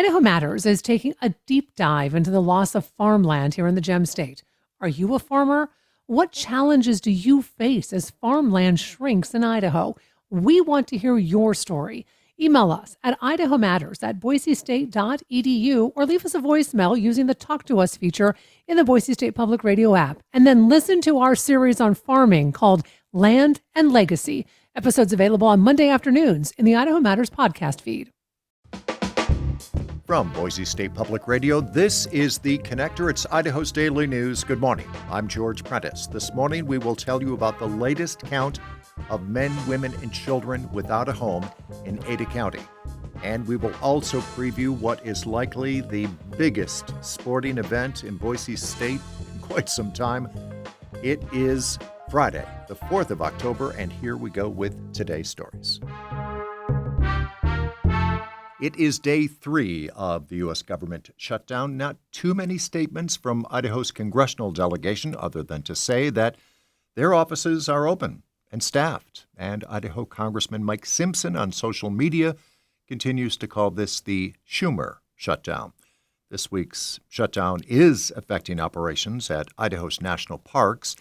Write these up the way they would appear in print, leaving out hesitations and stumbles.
Idaho Matters is taking a deep dive into the loss of farmland here in the Gem State. Are you a farmer? What challenges do you face as farmland shrinks in Idaho? We want to hear your story. Email us at idahomatters@boisestate.edu or leave us a voicemail using the Talk to Us feature in the Boise State Public Radio app. And then listen to our series on farming called Land and Legacy. Episodes available on Monday afternoons in the Idaho Matters podcast feed. From Boise State Public Radio, this is The Connector. It's Idaho's Daily News. Good morning. I'm George Prentice. This morning, we will tell you about the latest count of men, women, and children without a home in Ada County. And we will also preview what is likely the biggest sporting event in Boise State in quite some time. It is Friday, the 4th of October, and here we go with today's stories. It is day 3 of the U.S. government shutdown. Not too many statements from Idaho's congressional delegation other than to say that their offices are open and staffed. And Idaho Congressman Mike Simpson on social media continues to call this the Schumer shutdown. This week's shutdown is affecting operations at Idaho's national parks.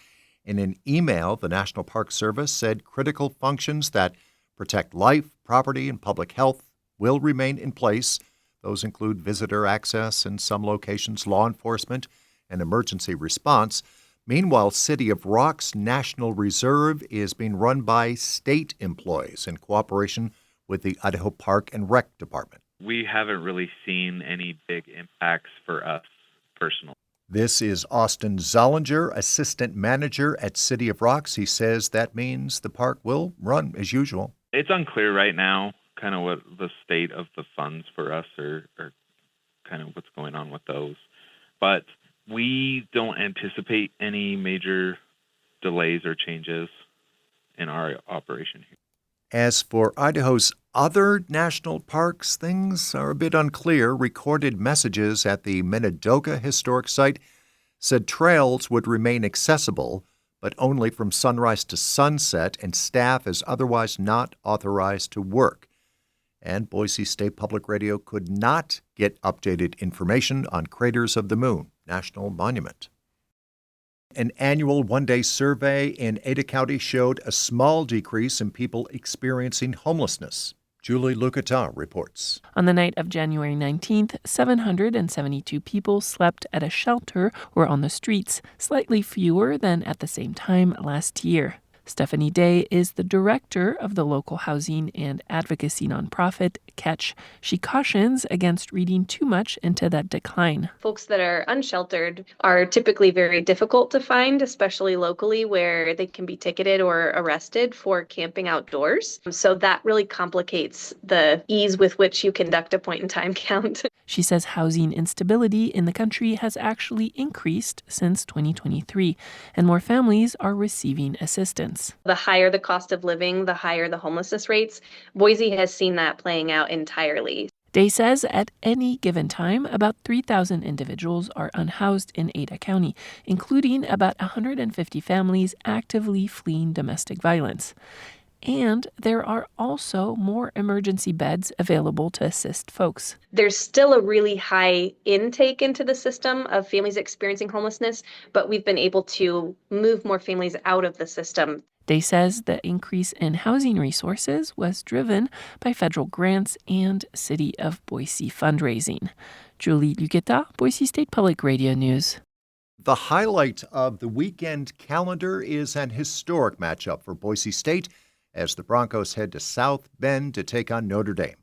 In an email, the National Park Service said critical functions that protect life, property, and public health will remain in place. Those include visitor access, in some locations, law enforcement, and emergency response. Meanwhile, City of Rock's National Reserve is being run by state employees in cooperation with the Idaho Park and Rec Department. We haven't really seen any big impacts for us personally. This is Austin Zollinger, assistant manager at City of Rocks. He says that means the park will run as usual. It's unclear right now kind of what the state of the funds for us or kind of what's going on with those. But we don't anticipate any major delays or changes in our operation here. As for Idaho's other national parks, things are a bit unclear. Recorded messages at the Minidoka Historic Site said trails would remain accessible, but only from sunrise to sunset, and staff is otherwise not authorized to work. And Boise State Public Radio could not get updated information on Craters of the Moon National Monument. An annual one-day survey in Ada County showed a small decrease in people experiencing homelessness. Julie Lucata reports. On the night of January 19th, 772 people slept at a shelter or on the streets, slightly fewer than at the same time last year. Stephanie Day is the director of the local housing and advocacy nonprofit Catch. She cautions against reading too much into that decline. Folks that are unsheltered are typically very difficult to find, especially locally where they can be ticketed or arrested for camping outdoors. So that really complicates the ease with which you conduct a point-in-time count. She says housing instability in the country has actually increased since 2023, and more families are receiving assistance. The higher the cost of living, the higher the homelessness rates. Boise has seen that playing out entirely. Day says at any given time, about 3,000 individuals are unhoused in Ada County, including about 150 families actively fleeing domestic violence. And there are also more emergency beds available to assist folks. There's still a really high intake into the system of families experiencing homelessness, but we've been able to move more families out of the system. Day says the increase in housing resources was driven by federal grants and City of Boise fundraising. Julie Lucata, Boise State Public Radio News. The highlight of the weekend calendar is an historic matchup for Boise State as the Broncos head to South Bend to take on Notre Dame.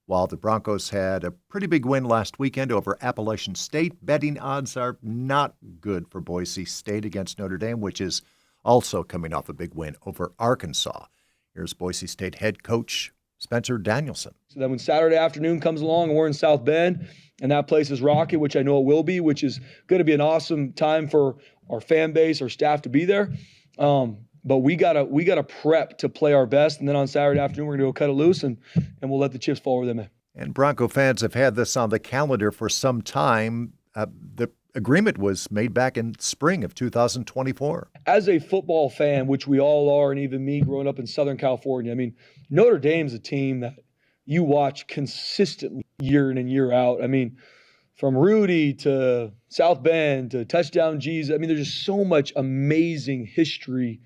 While the Broncos had a pretty big win last weekend over Appalachian State, betting odds are not good for Boise State against Notre Dame, which is also coming off a big win over Arkansas. Here's Boise State head coach Spencer Danielson. So then when Saturday afternoon comes along and we're in South Bend and that place is rocking, which I know it will be, which is going to be an awesome time for our fan base, our staff to be there. But we gotta prep to play our best, and then on Saturday afternoon we're gonna go cut it loose, and we'll let the chips fall where they may. And Bronco fans have had this on the calendar for some time. The agreement was made back in spring of 2024. As a football fan, which we all are, and even me growing up in Southern California, I mean, Notre Dame's a team that you watch consistently year in and year out. I mean, from Rudy to South Bend to Touchdown G's. I mean, there's just so much amazing history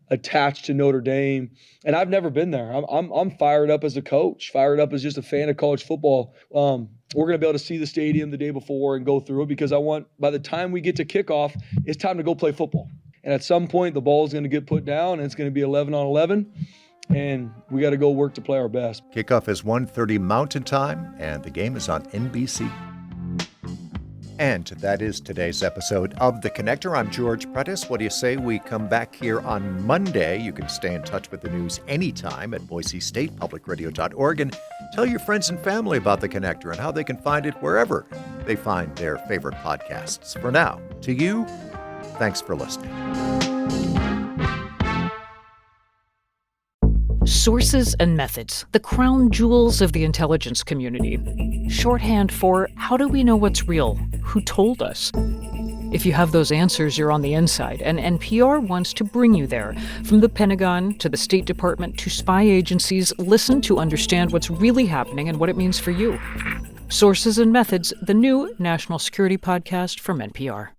attached to Notre Dame. And I've never been there. I'm fired up as a coach, fired up as just a fan of college football. We're going to be able to see the stadium the day before and go through it because by the time we get to kickoff, it's time to go play football. And at some point, the ball is going to get put down and it's going to be 11 on 11. And we got to go work to play our best. Kickoff is 1:30 Mountain Time, and the game is on NBC. And that is today's episode of The Connector. I'm George Prentice. What do you say we come back here on Monday? You can stay in touch with the news anytime at BoiseStatePublicRadio.org and tell your friends and family about The Connector and how they can find it wherever they find their favorite podcasts. For now, to you, thanks for listening. Sources and methods, the crown jewels of the intelligence community. Shorthand for how do we know what's real? Who told us? If you have those answers, you're on the inside, and NPR wants to bring you there. From the Pentagon to the State Department to spy agencies, listen to understand what's really happening and what it means for you. Sources and Methods, the new national security podcast from NPR.